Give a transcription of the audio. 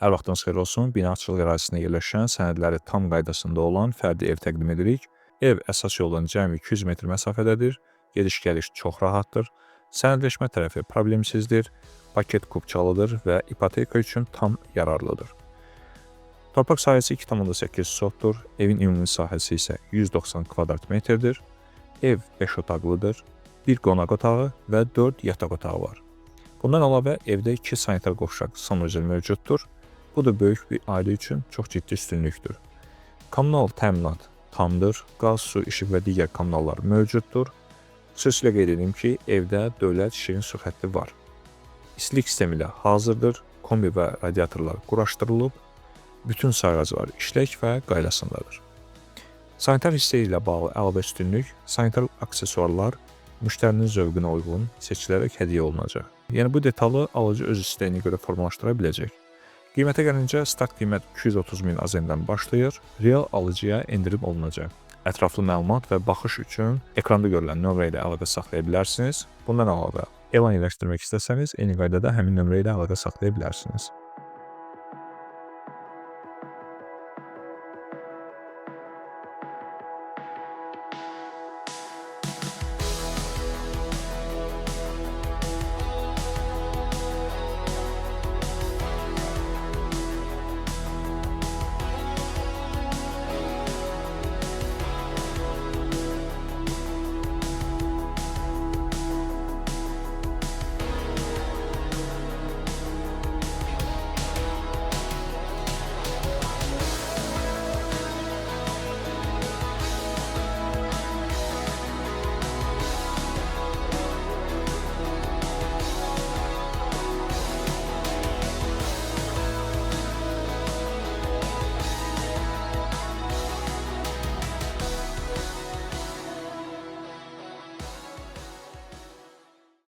Hər vaxtınız xeyir olsun. Binaçılıq ərazisində yerləşən, sənədləri tam qaydasında olan fərdi ev təqdim edirik. Ev əsas yoldan cəmi 200 metr məsafədədir. Gediş-gəliş çox rahatdır. Sənədləşmə tərəfi problemsizdir. Paket kupçalıdır və ipoteka üçün tam yararlıdır. Torpaq sahəsi 2,8 sotdur. Evin ümumi sahəsi isə 190 kvadrat metrdir. Ev 5 otaqlıdır. 1 qonaq otağı və 4 yataq otağı var. Bundan əlavə evdə 2 sanitar qovşaq sanuzel mövcuddur. Bu da böyük bir ailə üçün çox ciddi üstünlükdür. Kommunal təminat tamdır. Qaz, su, işıq və digər kommunallar mövcuddur. Xüsusilə qeyd edim ki, evdə dövlət şirin su xətti var. İstilik sistemi ilə hazırdır. Kombi və radiatorlar quraşdırılıb. Bütün sayğaclar işlək və qaydasındadır. Sanitar hissə ilə bağlı əlavə üstünlük, sanitar aksesuarlar müştərinin zövqünə uyğun seçilərək hədiyyə olunacaq. Yəni bu detalı alıcı öz istəyinə görə formalaşdıra biləcək. Qiymətə gəlincə start qiymət 230 min AZN-dən başlayır, real alıcıya endirim olunacaq. Ətraflı məlumat və baxış üçün ekranda görülən nömrə ilə əlaqə saxlaya bilərsiniz. Bundan əlavə elan yerləşdirmək istəsəniz, eyni qaydada həmin nömrə ilə əlaqə saxlaya bilərsiniz.